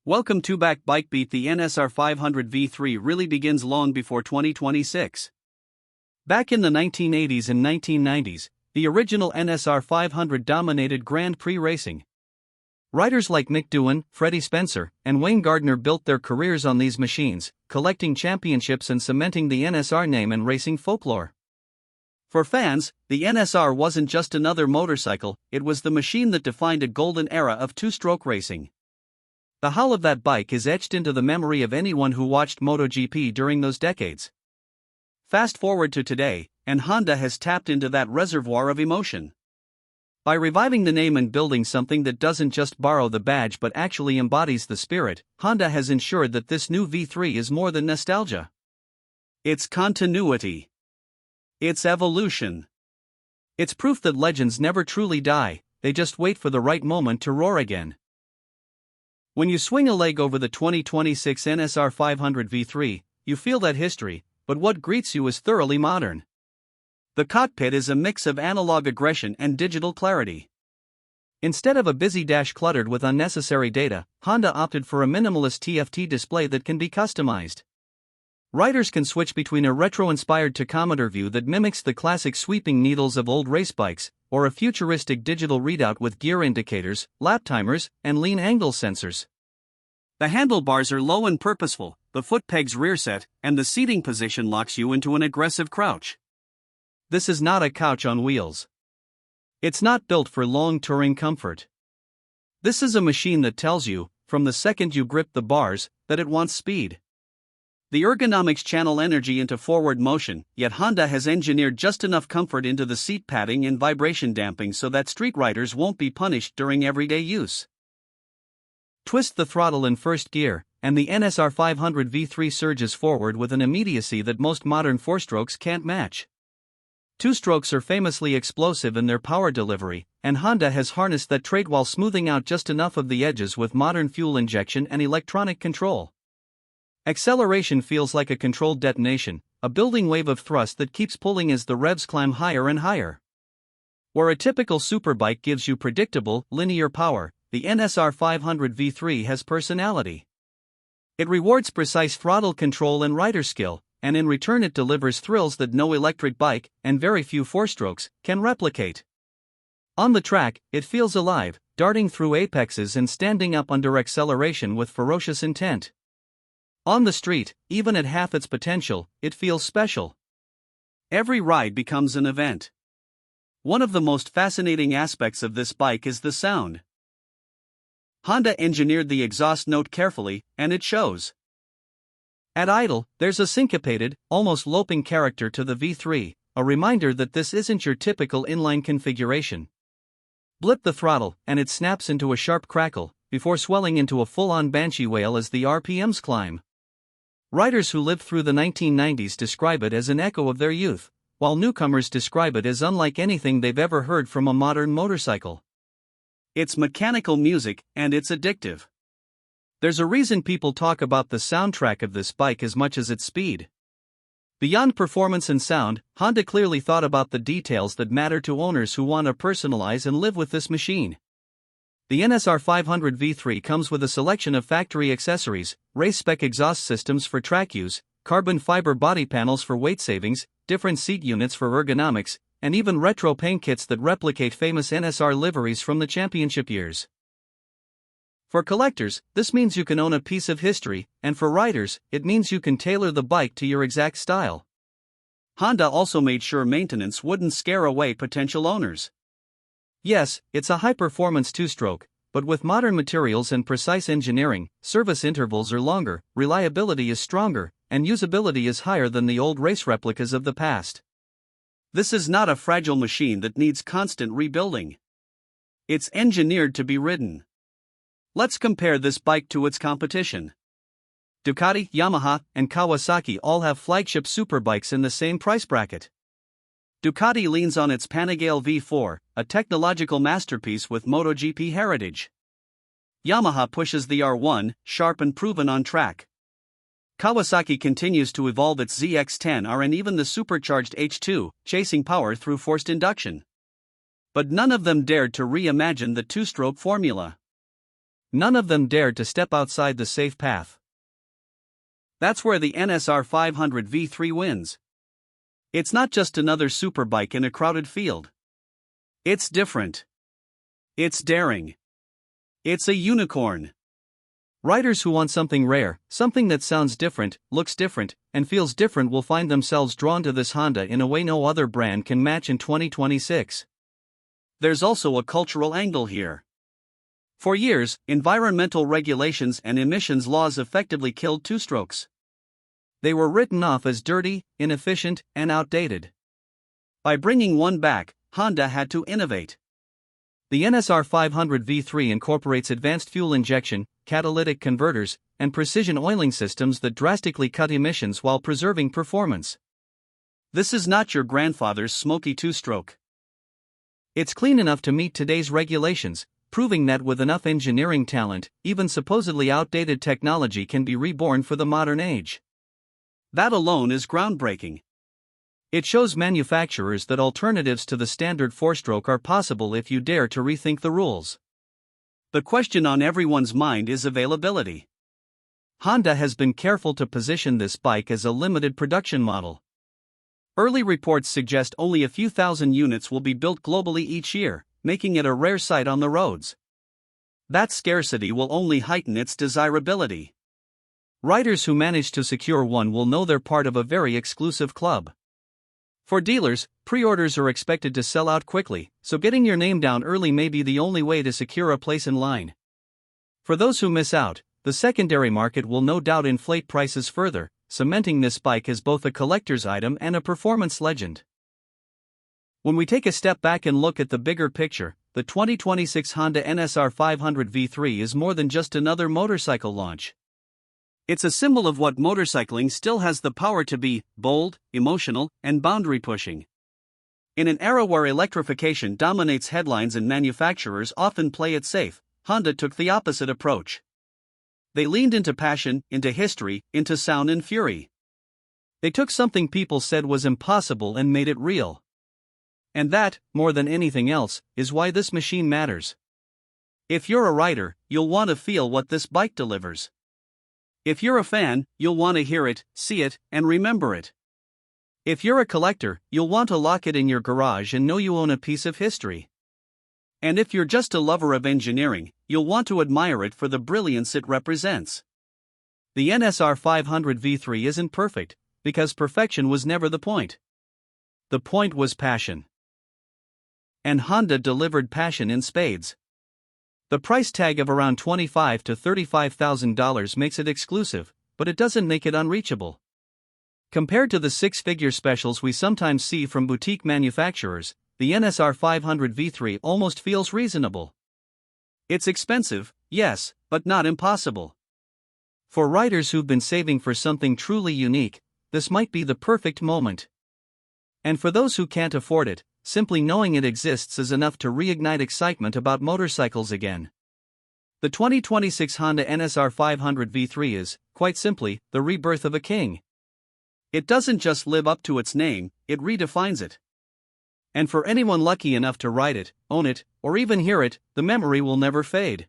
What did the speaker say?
Welcome to Back Bike Beat. The NSR500 V3 really begins long before 2026. Back in the 1980s and 1990s, the original NSR500 dominated Grand Prix racing. Riders like Nick Doohan, Freddie Spencer, and Wayne Gardner built their careers on these machines, collecting championships and cementing the NSR name in racing folklore. For fans, the NSR wasn't just another motorcycle, it was the machine that defined a golden era of two-stroke racing. The hull of that bike is etched into the memory of anyone who watched MotoGP during those decades. Fast forward to today, and Honda has tapped into that reservoir of emotion. By reviving the name and building something that doesn't just borrow the badge but actually embodies the spirit, Honda has ensured that this new V3 is more than nostalgia. It's continuity. It's evolution. It's proof that legends never truly die, they just wait for the right moment to roar again. When you swing a leg over the 2026 NSR500 V3, you feel that history, but what greets you is thoroughly modern. The cockpit is a mix of analog aggression and digital clarity. Instead of a busy dash cluttered with unnecessary data, Honda opted for a minimalist TFT display that can be customized. Riders can switch between a retro-inspired tachometer view that mimics the classic sweeping needles of old race bikes, or a futuristic digital readout with gear indicators, lap timers, and lean angle sensors. The handlebars are low and purposeful, the foot pegs rear set, and the seating position locks you into an aggressive crouch. This is not a couch on wheels. It's not built for long touring comfort. This is a machine that tells you, from the second you grip the bars, that it wants speed. The ergonomics channel energy into forward motion, yet Honda has engineered just enough comfort into the seat padding and vibration damping so that street riders won't be punished during everyday use. Twist the throttle in first gear, and the NSR500 V3 surges forward with an immediacy that most modern four-strokes can't match. Two-strokes are famously explosive in their power delivery, and Honda has harnessed that trait while smoothing out just enough of the edges with modern fuel injection and electronic control. Acceleration feels like a controlled detonation, a building wave of thrust that keeps pulling as the revs climb higher and higher. Where a typical superbike gives you predictable, linear power, the NSR500 V3 has personality. It rewards precise throttle control and rider skill, and in return it delivers thrills that no electric bike, and very few four-strokes, can replicate. On the track, it feels alive, darting through apexes and standing up under acceleration with ferocious intent. On the street, even at half its potential, it feels special. Every ride becomes an event. One of the most fascinating aspects of this bike is the sound. Honda engineered the exhaust note carefully, and it shows. At idle, there's a syncopated, almost loping character to the V3, a reminder that this isn't your typical inline configuration. Blip the throttle, and it snaps into a sharp crackle, before swelling into a full-on banshee wail as the RPMs climb. Riders who lived through the 1990s describe it as an echo of their youth, while newcomers describe it as unlike anything they've ever heard from a modern motorcycle. It's mechanical music, and it's addictive. There's a reason people talk about the soundtrack of this bike as much as its speed. Beyond performance and sound, Honda clearly thought about the details that matter to owners who want to personalize and live with this machine. The NSR500 V3 comes with a selection of factory accessories, race-spec exhaust systems for track use, carbon fiber body panels for weight savings, different seat units for ergonomics, and even retro paint kits that replicate famous NSR liveries from the championship years. For collectors, this means you can own a piece of history, and for riders, it means you can tailor the bike to your exact style. Honda also made sure maintenance wouldn't scare away potential owners. Yes, it's a high-performance two-stroke, but with modern materials and precise engineering, service intervals are longer, reliability is stronger, and usability is higher than the old race replicas of the past. This is not a fragile machine that needs constant rebuilding. It's engineered to be ridden. Let's compare this bike to its competition. Ducati, Yamaha, and Kawasaki all have flagship superbikes in the same price bracket. Ducati leans on its Panigale V4, a technological masterpiece with MotoGP heritage. Yamaha pushes the R1, sharp and proven on track. Kawasaki continues to evolve its ZX-10R and even the supercharged H2, chasing power through forced induction. But none of them dared to reimagine the two-stroke formula. None of them dared to step outside the safe path. That's where the NSR500 V3 wins. It's not just another superbike in a crowded field. It's different. It's daring. It's a unicorn. Riders who want something rare, something that sounds different, looks different, and feels different will find themselves drawn to this Honda in a way no other brand can match in 2026. There's also a cultural angle here. For years, environmental regulations and emissions laws effectively killed two-strokes. They were written off as dirty, inefficient, and outdated. By bringing one back, Honda had to innovate. The NSR500 V3 incorporates advanced fuel injection, catalytic converters, and precision oiling systems that drastically cut emissions while preserving performance. This is not your grandfather's smoky two-stroke. It's clean enough to meet today's regulations, proving that with enough engineering talent, even supposedly outdated technology can be reborn for the modern age. That alone is groundbreaking. It shows manufacturers that alternatives to the standard four-stroke are possible if you dare to rethink the rules. The question on everyone's mind is availability. Honda has been careful to position this bike as a limited production model. Early reports suggest only a few thousand units will be built globally each year, making it a rare sight on the roads. That scarcity will only heighten its desirability. Riders who manage to secure one will know they're part of a very exclusive club. For dealers, pre-orders are expected to sell out quickly, so getting your name down early may be the only way to secure a place in line. For those who miss out, the secondary market will no doubt inflate prices further, cementing this bike as both a collector's item and a performance legend. When we take a step back and look at the bigger picture, the 2026 Honda NSR500 V3 is more than just another motorcycle launch. It's a symbol of what motorcycling still has the power to be: bold, emotional, and boundary-pushing. In an era where electrification dominates headlines and manufacturers often play it safe, Honda took the opposite approach. They leaned into passion, into history, into sound and fury. They took something people said was impossible and made it real. And that, more than anything else, is why this machine matters. If you're a rider, you'll want to feel what this bike delivers. If you're a fan, you'll want to hear it, see it, and remember it. If you're a collector, you'll want to lock it in your garage and know you own a piece of history. And if you're just a lover of engineering, you'll want to admire it for the brilliance it represents. The NSR500 V3 isn't perfect, because perfection was never the point. The point was passion. And Honda delivered passion in spades. The price tag of around $25,000 to $35,000 makes it exclusive, but it doesn't make it unreachable. Compared to the six-figure specials we sometimes see from boutique manufacturers, the NSR500 V3 almost feels reasonable. It's expensive, yes, but not impossible. For riders who've been saving for something truly unique, this might be the perfect moment. And for those who can't afford it, simply knowing it exists is enough to reignite excitement about motorcycles again. The 2026 Honda NSR500 V3 is, quite simply, the rebirth of a king. It doesn't just live up to its name, it redefines it. And for anyone lucky enough to ride it, own it, or even hear it, the memory will never fade.